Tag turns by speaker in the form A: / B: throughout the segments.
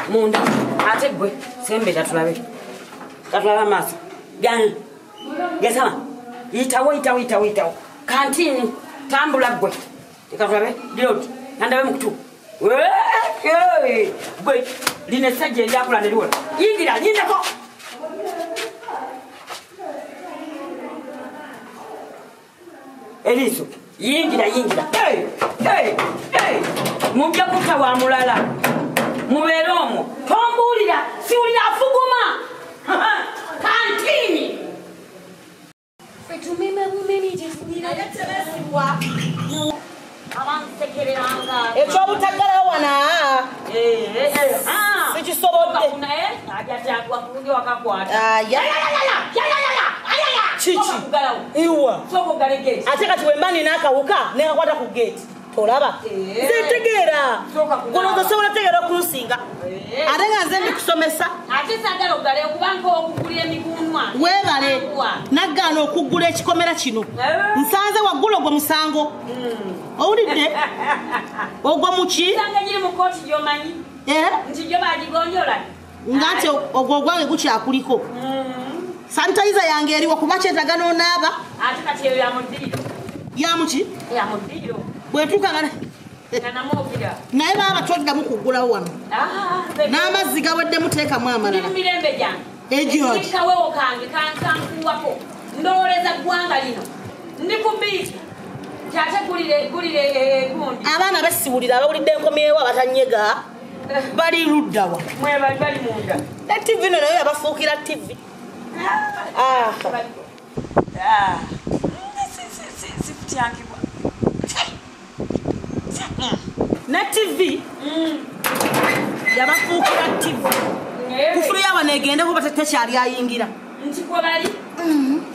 A: munda ate gwe sembe tatulabe katulaba amaso gani gesama itawo kantini tambula gwe katulabe diloti nandabe mukutu gwe line sajje lyakula ne liwola yingira nyindako Eliso yingira mujja kutawa mulala mubeera omwo tombuulira siwulira afuguma kantini
B: ekyobutaggalawo wana sikisobodde kiki iwa ate kati wemba nina akawuka nekakwata ku geeti tolaba zetegeera gonozo sobola tegeera okulusinga ate nga nze ndikusomesa weebale naggaana okuggula ekikomera kino nsanze waggula ogwo musango owulidde ogwo muki nga nti ogwo ogwange gukyakuliko sanitayiza yange eriwa kuba kyetaga n'onaaba yamuki bwetuuka naye baaba toddamu kuggulawo wano n'amazzi gawedde muteekamu amalala abaana besiwulira abawulidde enkomyewo abatanyega bali luddawa ne tivi no nayo yabafuukira tivi ne TV yabafuukira TV kufulu yawa negende kuba tekyali ayingira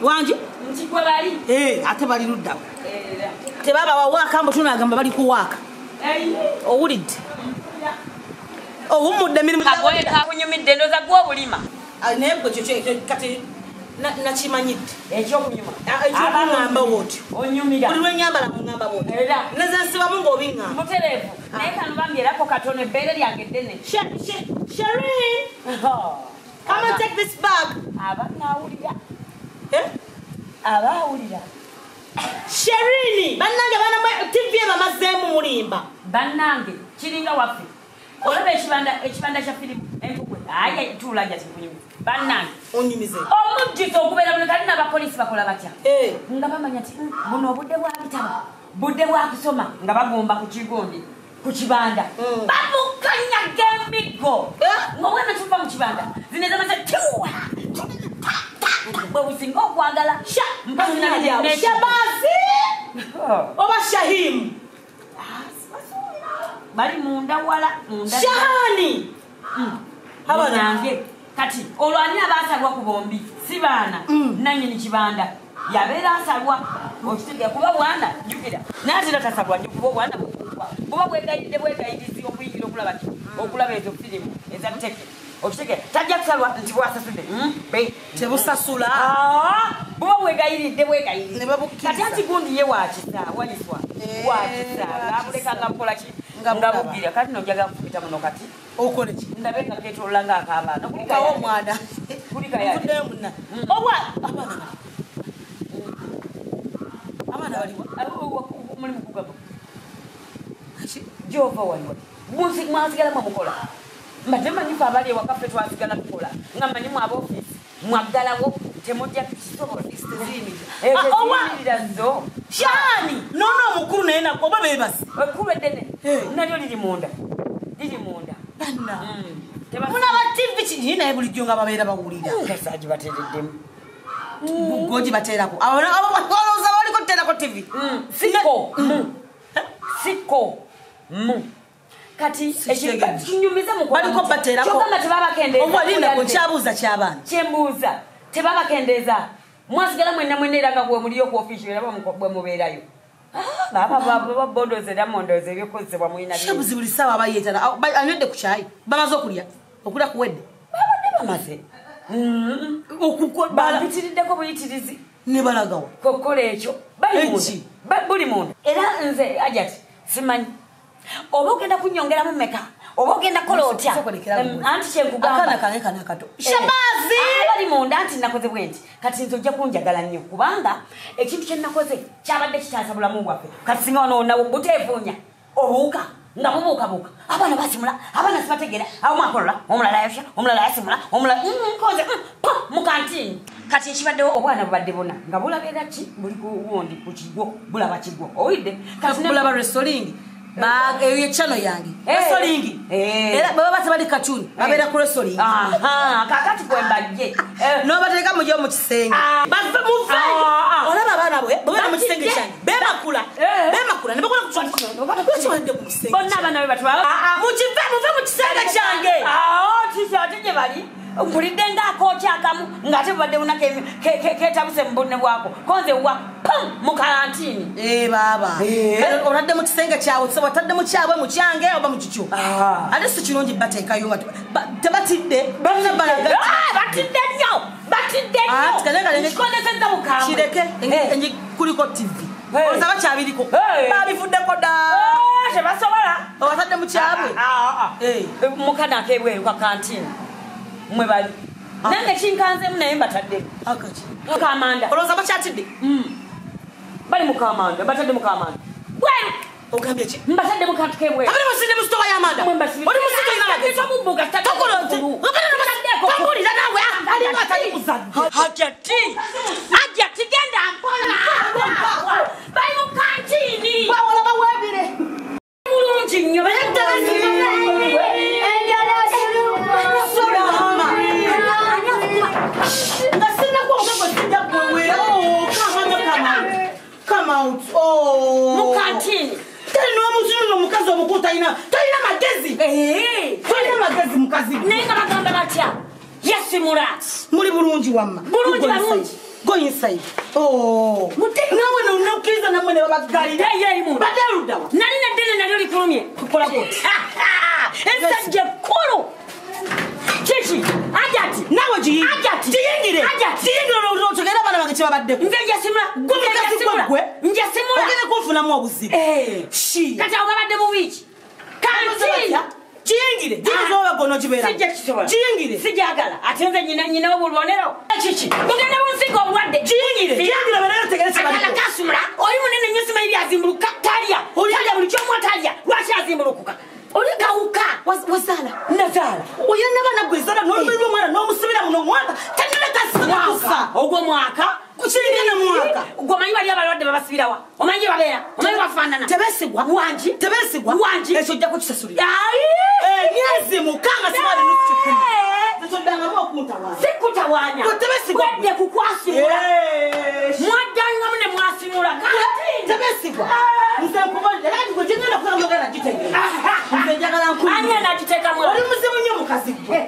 B: wangi ate bali luddawo tebaba wawaaka mbu tunagamba bali kuwaaka owulidde owumudde mirimu
A: kakunyumidde ndoza gwe obulima
B: naye bwe kyo kati nakimanyidde ekyokuŋŋamba bwotyo
A: onyumira
B: buli lwenyambala muŋŋamba bwotyo neze nsibamu ng'obiŋŋamba
A: mutereevu naye kano bambye erako katono ebbeere lyange ddene
B: Shereen come and take this bag
A: abaawulira
B: Shereen bannange bana TV bamazeemu mulimba
A: bannange kiringa waffe olaba ekibanda kya firimu enkukwe aye tuula jati kunyumiza bannange
B: onyumize
A: omujjuzo okubeera buno kali n'abapoliisi bakola batya nga bamanya ti buno obudde bwa bitaba budde bwa kusoma nga bagomba ku kigondi ku kibanda bamukanyaga emiggo ng'obwana tuva mu kibanda zineza mase tiwa bwe businga okwagala
B: shabazi oba shahimu
A: bali munda wala
B: shahani
A: abanange kati olwani abasalwa ku bombi si baana nanyini kibanda yabeera asalwa okitega kuba bwana jukira naatera tasalwa kuba bwana kuba bwegayidde okuyingira okulaba ezo firimu eza teke okitege tajja kusalwa nti bwasasudde
B: tebusasula
A: buba bwegayiridde kati anti gundi ye wakisa wayiswa wakisa ngabulekanga mukolaki nga bugira kati nonjaga kufita muno kati
B: okoleki
A: ndabe nga ketolola nga akabaana
B: kulikawo omwana
A: kulikayamuna
B: obwa abaana baliwa
A: mulimu kugamba jova waliwa mwasigala mwamukola mbadde manyifu abali ewakaffe twasigala tukola nga manyimu abaofisi mwaggalawo temujja tukisobolira zo
B: shani nono omukulu naye nako oba beebasi
A: ekkulu eddene nalyo liri munda
B: banna mulaba TV kiri naye bulijjo nga babeera bawulira
A: gasaagi bateereddemu
B: gogi bateerako olowooza baliko tuteerako TV
A: siko kati kinyumiza
B: baliko bateerako obwalinako kyabuuza kyabaana
A: kyembuuza tebabakendeeza mwasigala mwenna era nga gwe muliyo ku ofiisi era bwe mubeerayo babodoza era mondooza ebyokozesebwa mulina
B: kyabuzi buli ssaawa bayeetala anywedde ku kyayi bamaze okulya kuwedde
A: babadde bamaze bambitiriddeko buyitirizi
B: ne balagawa
A: kokola ekyo buli muntu era nze ajati simanyi oba ogenda kunyongeramu meka oba ogenda kola otya anti kyekugamba
B: kange kato Shabazi
A: bali munda anti nakoze bwenti kati nze ojja kunjagala nnyo kubanga ekintu kye nakoze kyabadde kitaasa bulamu bwaffe kati singa wano buteefuunya obuuka nga bubuukabuuka abaana basimula abaana sibategeera awo mwakolola omulala yafya omulala yasimula omulala nkoze mu kantini kati ekibaddewo obwana bubadde buna nga bulabeera ki buli kuwondi ku kigwo bulaba kigwo owulidde
B: bulaba restoring eyo channel yange restoring era baba basabali katuni babeera ku restoring
A: kakati kwembajje
B: nobateeka mujyo mu kisenge bava muva olaba abaana bwe baba mu kisenge kyange bemakula ne bakola ku kisenge
A: bonna abaana be batwala
B: muve mu kisenge kyange
A: tisate gye bali mpulidde ng'akookya akamu ng'ate bubadde bunako ketabuse mu bunne bwako konze wa mu karantini
B: baaba olwadde mu kisenge kyawe soba otadde mu kyabwe mu kyange oba mu kikyo ate si kirungi bateekayo nga tebatidde
A: batidde nnyo kikozesezza mukambwe
B: kireke kuliko tv oza bakyabiriko babivuddeko dda
A: tebasobola
B: obatadde mu kyabwe
A: mukana akebweru ka kantini mwe bali nange kinkanzemu naye mbatadde mukamanda
B: olowooza bakyatidde
A: bali mukamanda mbatadde mukamanda bweru
B: ogambye ki
A: mbatadde mukantu kebweru
B: abali musinde mu sitowa y'amanda oli musinde
A: inamubuga
B: tambulira nawe alinga atali kuzadde
A: hajati genda mpola bali mukantini
B: bawola bawebire
A: mulungi nnyo mukantini
B: tali n'omuzimu omukazi omukulu talina magezi mukazi
A: naye nga bagamba batya yasimula
B: muli bulungi wamma
A: bulungi
B: go inside nawe nokkiriza namwe ne babagalira baderudawa
A: nali neddene nalyo likulumye
B: kukola goti
A: ensajja ekkulu kiki ajati
B: nawe giyingire otegera abaana bange kyebabaddeko
A: nze njasimula njasimula
B: ogenda kunfunamu obuzibu
A: kati awo babadde mu wiiki kantini
B: giyingire giyinzobagono gibeera giyingire
A: sijagala ate nze nyina obulwonero kiki mugenda bunsiga obulwadde
B: giyingire balero tegerese
A: akala kasumula oli munene nnyo simanyi byazimbuluka talya buli kyomu atalya lwaki azimbulukuka oli gawuka nazaala
B: oyina n'abaana gwezala n'olubiri lw'omwana n'omusibira muno omwaka tanalekasa
A: ogwo mwaka
B: kukiringana mwaka
A: gwomanyi bali abalwadde babasibirawa omanyi babeera omanyi bafaanana
B: tebesigwa wangi ekyo ojja kukisasulira myezi mukanga sibali nusu 10 zetoddangamu okuntawanya
A: sikutawanya
B: tebesigwa
A: wedde kukwasimula mwaddangamu ne mwasimula
B: tebesigwa nze nkubolera kati gwe gyengenda kukola ogenda gitegeera nze njagala nkuli
A: ani anagiteekamu
B: oli muzibu nnyo mukazi gwe